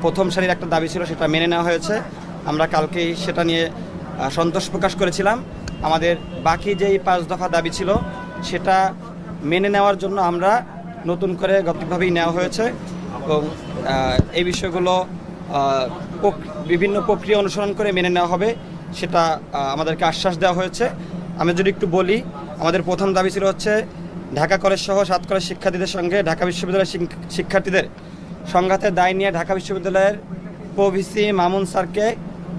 প্রথম সারির একটা দাবি ছিল, সেটা মেনে নেওয়া হয়েছে। আমরা কালকেই সেটা নিয়ে সন্তোষ প্রকাশ করেছিলাম। আমাদের বাকি যেই 5 দফা দাবি ছিল সেটা মেনে নেওয়ার জন্য আমরা নতুন করে গতভাবেই নেওয়া হয়েছে এবং এই বিষয়গুলো বিভিন্ন প্রক্রিয়া অনুসরণ করে মেনে নেওয়া হবে, সেটা আমাদেরকে আশ্বাস দেওয়া হয়েছে। আমি যদি একটু বলি, আমাদের প্রথম দাবি ছিল হচ্ছে ঢাকা কলেজ সহ 7 কলেজ শিক্ষার্থীদের সঙ্গে ঢাকা বিশ্ববিদ্যালয়ের শিক্ষার্থীদের সংঘাতের দায় নিয়ে ঢাকা বিশ্ববিদ্যালয়ের প্রভিসি মামুন স্যারকে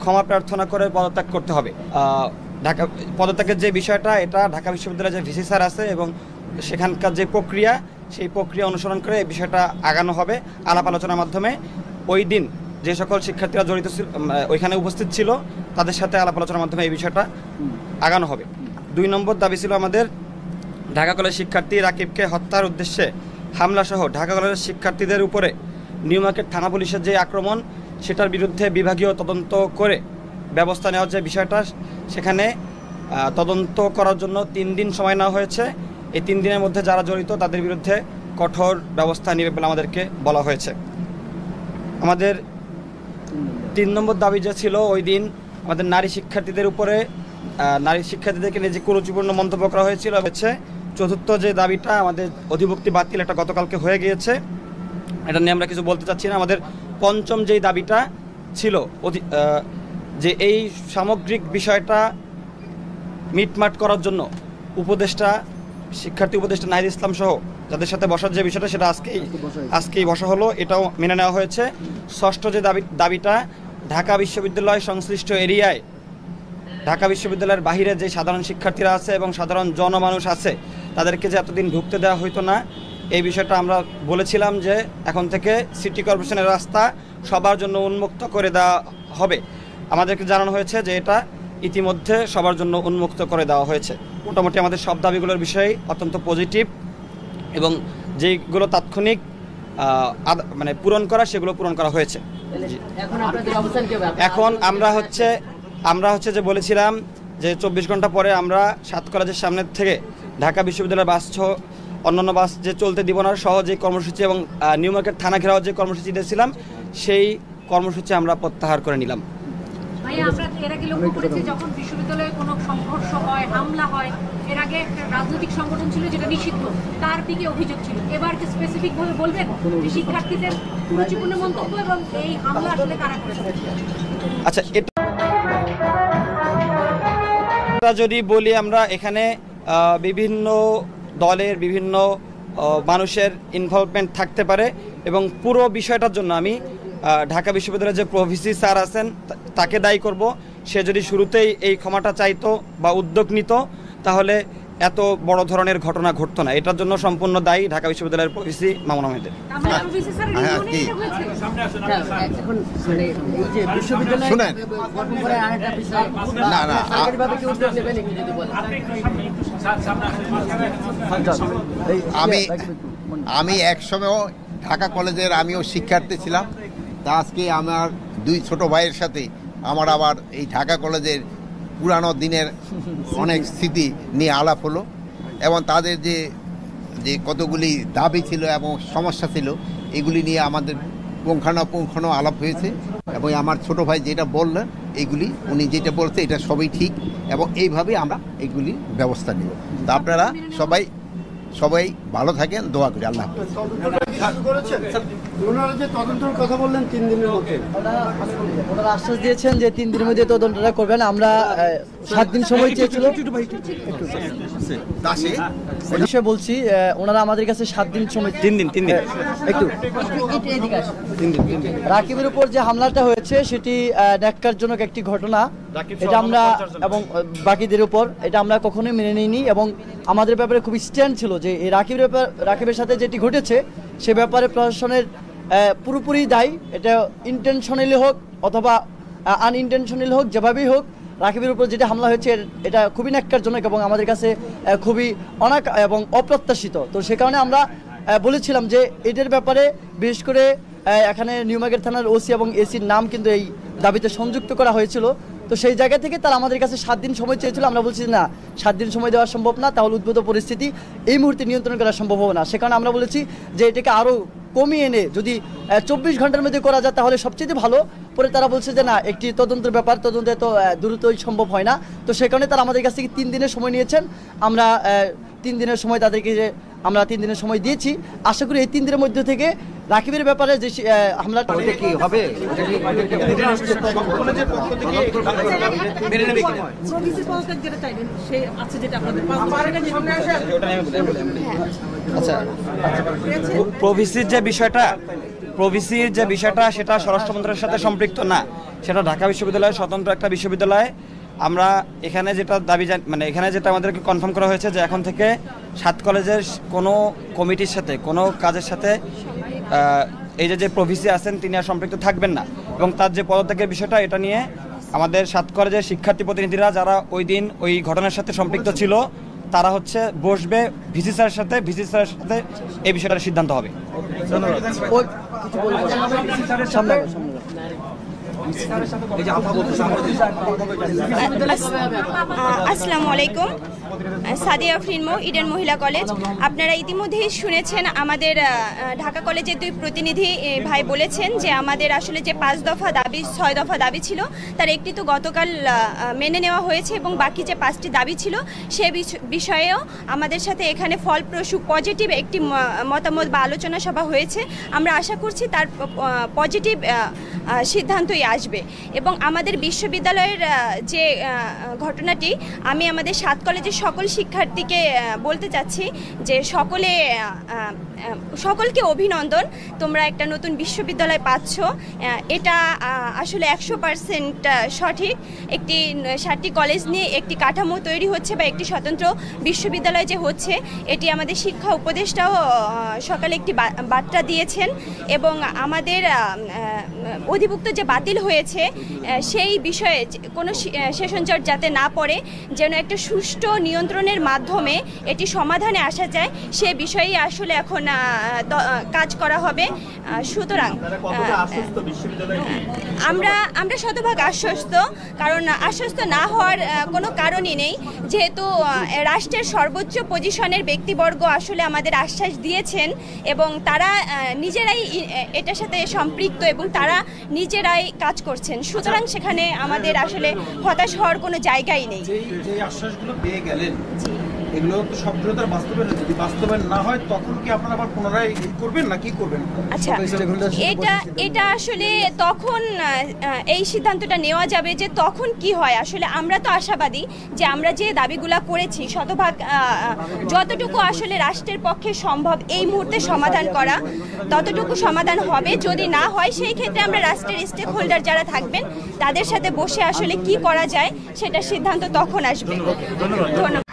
ক্ষমা প্রার্থনা করে পদত্যাগ করতে হবে। ঢাকা পদত্যাগের যে বিষয়টা, এটা ঢাকা বিশ্ববিদ্যালয়ের যে ভিসি স্যার আছে এবং সেখানকার যে প্রক্রিয়া, সেই প্রক্রিয়া অনুসরণ করে এই বিষয়টা আগানো হবে আলাপ আলোচনার মাধ্যমে। ওই দিন যে সকল শিক্ষার্থীরা জড়িত ছিল, ওইখানে উপস্থিত ছিল, তাদের সাথে আলাপ আলোচনার মাধ্যমে এই বিষয়টা আগানো হবে। 2 নম্বর দাবি ছিল আমাদের ঢাকা কলেজ শিক্ষার্থী রাকিবকে হত্যার উদ্দেশ্যে হামলাসহ ঢাকা কলেজের শিক্ষার্থীদের উপরে নিউ মার্কেট থানা পুলিশের যে আক্রমণ, সেটার বিরুদ্ধে বিভাগীয় তদন্ত করে ব্যবস্থা নেওয়ার যে বিষয়টা, সেখানে তদন্ত করার জন্য 3 দিন সময় নেওয়া হয়েছে। এই 3 দিনের মধ্যে যারা জড়িত তাদের বিরুদ্ধে কঠোর ব্যবস্থা নেবে বলে আমাদেরকে বলা হয়েছে। আমাদের 3 নম্বর দাবি যে ছিল, ওই দিন আমাদের নারী শিক্ষার্থীদের উপরে নারী শিক্ষার্থীদেরকে নিয়ে যে কুরুচিপূর্ণ মন্তব্য করা হয়েছিল। চতুর্থ যে দাবিটা, আমাদের অধিভুক্তি বাতিল, এটা গতকালকে হয়ে গিয়েছে, এটা নিয়ে আমরা কিছু বলতে চাচ্ছি না। আমাদের 5ম যেই দাবিটা ছিল, যে এই সামগ্রিক বিষয়টা মিটমাট করার জন্য শিক্ষার্থী উপদেষ্টা নাহিদ ইসলাম সহ যাদের সাথে বসার যে বিষয়টা, সেটা আজকেই বসা হলো, এটাও মেনে নেওয়া হয়েছে। 6ষ্ঠ যে দাবিটা, ঢাকা বিশ্ববিদ্যালয় সংশ্লিষ্ট এরিয়ায় ঢাকা বিশ্ববিদ্যালয়ের বাহিরে যে সাধারণ শিক্ষার্থীরা আছে এবং সাধারণ জনমানুষ আছে, তাদেরকে যে এতদিন ঢুকতে দেওয়া হইতো না, এই বিষয়টা আমরা বলেছিলাম যে এখন থেকে সিটি কর্পোরেশনের রাস্তা সবার জন্য উন্মুক্ত করে দেওয়া হবে। আমাদেরকে জানানো হয়েছে যে এটা ইতিমধ্যে সবার জন্য উন্মুক্ত করে দেওয়া হয়েছে। মোটামুটি আমাদের সব দাবিগুলোর বিষয়ে অত্যন্ত পজিটিভ এবং যেগুলো তাৎক্ষণিক মানে পূরণ করা, সেগুলো পূরণ করা হয়েছে। এখন আমরা হচ্ছে যে বলেছিলাম যে 24 ঘন্টা পরে আমরা 7 কলেজের সামনের থেকে ঢাকা বিশ্ববিদ্যালয়ের বাস সহ অন্যান্য বাস যে চলতে দিব না সহ যে কর্মসূচি এবং নিউ মার্কেট থানা ঘেরাও যে কর্মসূচি দিয়েছিলাম, সেই কর্মসূচি আমরা প্রত্যাহার করে নিলাম। আমরা এর আগে লক্ষ্য করেছি, যখন বিশ্ববিদ্যালয়ে কোনো সংঘর্ষ হয়, হামলা হয়, এর আগে একটা রাজনৈতিক সংগঠন ছিল যেটা নিষিদ্ধ, তার দিকে অভিযোগ ছিল। এবার কি স্পেসিফিক ভাবে বলবেন শিক্ষার্থীদের কুরুচিপূর্ণ মন্তব্য এবং এই হামলা আসলে কারা করেছে? আচ্ছা, এটা যদি বলি, আমরা এখানে বিভিন্ন দলের বিভিন্ন মানুষের ইনভলভমেন্ট থাকতে পারে এবং পুরো বিষয়টার জন্য আমি ঢাকা বিশ্ববিদ্যালয়ের যে প্রভিসি স্যার আছেন তাকে দায়ী করব। সে যদি শুরুতেই এই ক্ষমাটা চাইতো বা উদ্যোগ নিত, তাহলে এত বড় ধরনের ঘটনা ঘটতো না। এটার জন্য সম্পূর্ণ দায়ী ঢাকা বিশ্ববিদ্যালয়ের প্রভিসি মামুন আহমেদের। আমি একসময় ঢাকা কলেজের আমিও শিক্ষার্থী ছিলাম। তা আজকে আমার 2 ছোট ভাইয়ের সাথে আমার আবার এই ঢাকা কলেজের পুরানো দিনের অনেক স্মৃতি নিয়ে আলাপ হলো এবং তাদের যে কতগুলি দাবি ছিল এবং সমস্যা ছিল, এগুলি নিয়ে আমাদের পুঙ্খানুপুঙ্খানু আলাপ হয়েছে এবং আমার ছোট ভাই যেটা বললেন, এইগুলি উনি যেটা বলছে এটা সবই ঠিক এবং এইভাবে আমরা এগুলি ব্যবস্থা নেব। তা আপনারা সবাই ভালো থাকেন, দোয়া করি। আল্লাহ হাফেজ। তদন্তের কথা বললেন 3 দিনের মধ্যে, ওনারা আশ্বাস দিয়েছেন যে 3 দিনের মধ্যে তদন্তটা করবেন। আমরা 7 দিন সময় চেয়েছিল, বিষয় বলছি, ওনারা আমাদের কাছে 7 দিন সময়, 3 দিন একটু রাকিবের উপর যে হামলাটা হয়েছে সেটি ন্যাক্কারজনক একটি ঘটনা। এটা আমরা এবং বাকিদের উপর এটা আমরা কখনোই মেনে নিইনি এবং আমাদের ব্যাপারে খুব স্ট্যান্ড ছিল যে এই রাকিবের সাথে যেটি ঘটেছে সে ব্যাপারে প্রশাসনের পুরোপুরি দায়ী। এটা ইন্টেনশনালি হোক অথবা আনইনটেনশনালি হোক, যেভাবেই হোক, রাকিবের উপর যেটা হামলা হয়েছে এটা খুবই ন্যাক্কারজনক এবং আমাদের কাছে খুবই এবং অপ্রত্যাশিত। তো সে কারণে আমরা বলেছিলাম যে এদের ব্যাপারে বিশেষ করে এখানে নিউ মার্কেট থানার ওসি এবং এসির নাম কিন্তু এই দাবিতে সংযুক্ত করা হয়েছিল। তো সেই জায়গা থেকে তারা আমাদের কাছে 7 দিন সময় চেয়েছিল। আমরা বলছি না, 7 দিন সময় দেওয়া সম্ভব না, তাহলে উদ্ভূত পরিস্থিতি এই মুহূর্তে নিয়ন্ত্রণ করা সম্ভব হবে না। সে কারণে আমরা বলেছি যে এটাকে আরও কমিয়ে এনে যদি 24 ঘন্টার মধ্যে করা যায় তাহলে সবচেয়ে ভালো। পরে তারা বলছে যে না, একটি তদন্তের ব্যাপার, তদন্তে তো দ্রুতই সম্ভব হয় না, তো সে কারণে তারা আমাদের কাছ থেকে 3 দিনের সময় নিয়েছেন। আমরা 3 দিনের সময় তাদেরকে আমরা 3 দিনের সময় দিয়েছি। আশা করি এই 3 দিনের মধ্যে থেকে রাকিবের ব্যাপারে যে হামলাটা কি হবে প্রভিসির যে বিষয়টা সেটা স্বরাষ্ট্র মন্ত্রণালয়ের সাথে সম্পৃক্ত না, সেটা ঢাকা বিশ্ববিদ্যালয়ের স্বতন্ত্র একটা বিশ্ববিদ্যালয়। আমরা এখানে যেটা দাবি মানে এখানে যেটা আমাদেরকে কনফার্ম করা হয়েছে যে এখন থেকে 7 কলেজের কোনো কমিটির সাথে কোনো কাজের সাথে এই যে প্রভিসি আছেন তিনি আর সম্পৃক্ত থাকবেন না, এবং তার যে পদত্যাগের বিষয়টা এটা নিয়ে আমাদের 7 কলেজের শিক্ষার্থী প্রতিনিধিরা যারা ওই দিন ওই ঘটনার সাথে সম্পৃক্ত ছিল তারা বসবে ভিসি স্যারের সাথে, ভিসি স্যারের সাথে এই বিষয়টার সিদ্ধান্ত হবে। আসসালামু আলাইকুম, সাদিয়া ফ্রিনমো, ইডেন মহিলা কলেজ। আপনারা ইতিমধ্যেই শুনেছেন আমাদের ঢাকা কলেজের 2 প্রতিনিধি ভাই বলেছেন যে আমাদের আসলে যে 5 দফা দাবি 6 দফা দাবি ছিল তার একটি তো গতকাল মেনে নেওয়া হয়েছে, এবং বাকি যে 5টি দাবি ছিল সে বিষয়েও আমাদের সাথে এখানে ফলপ্রসূ পজিটিভ একটি মতামত বা আলোচনা সভা হয়েছে। আমরা আশা করছি তার পজিটিভ সিদ্ধান্তই আসবে। এবং আমাদের বিশ্ববিদ্যালয়ের যে ঘটনাটি, আমি আমাদের 7 কলেজের সকল শিক্ষার্থীকে বলতে চাচ্ছি যে সকলকে অভিনন্দন, তোমরা একটা নতুন বিশ্ববিদ্যালয় পাচ্ছ। এটা আসলে 100% সঠিক। একটি 7টি কলেজ নিয়ে একটি কাঠামো তৈরি হচ্ছে বা একটি স্বতন্ত্র বিশ্ববিদ্যালয় যে হচ্ছে, এটি আমাদের শিক্ষা উপদেষ্টাও সকালে একটি বার্তা দিয়েছেন। এবং আমাদের অধিভুক্ত যে বাতিল হয়েছে সেই বিষয়ে কোনো সেশন জট যাতে না পড়ে, যেন একটা সুষ্ঠু নিয়ন্ত্রণের মাধ্যমে এটি সমাধানে আসা যায়, সে বিষয়েই আসলে এখন কাজ করা হবে। সুতরাং আমরা শতভাগ আশ্বস্ত, কারণ আশ্বস্ত না হওয়ার কোনো কারণই নেই, যেহেতু রাষ্ট্রের সর্বোচ্চ পজিশনের ব্যক্তিবর্গ আসলে আমাদের আশ্বাস দিয়েছেন এবং তারা নিজেরাই এটার সাথে সম্পৃক্ত এবং তারা নিজেরাই কাজ করছেন। সুতরাং সেখানে আমাদের আসলে হতাশ হওয়ার কোনো জায়গাই নেই। যে আশ্বাসগুলো পেয়ে গেলেন এগুলো তো সবগুলো তার বাস্তবায়ন, যদি বাস্তবায়ন না হয় তখন কি আপনারা আবার পুনরায় করবেন না কি করবেন? আচ্ছা, এটা আসলে তখন এই সিদ্ধান্তটা নেওয়া যাবে যে তখন কি হয়। আসলে আমরা তো আশাবাদী যে আমরা যে দাবিগুলো করেছি শতভাগ যতটুকু আসলে রাষ্ট্রের পক্ষে সম্ভব এই মুহূর্তে সমাধান করা ততটুকু সমাধান হবে। যদি না হয় সেই ক্ষেত্রে আমরা রাষ্ট্রের স্টেক হোল্ডার যারা থাকবেন তাদের সাথে বসে আসলে কি করা যায় সেটা সিদ্ধান্ত তখন আসবে। ধন্যবাদ।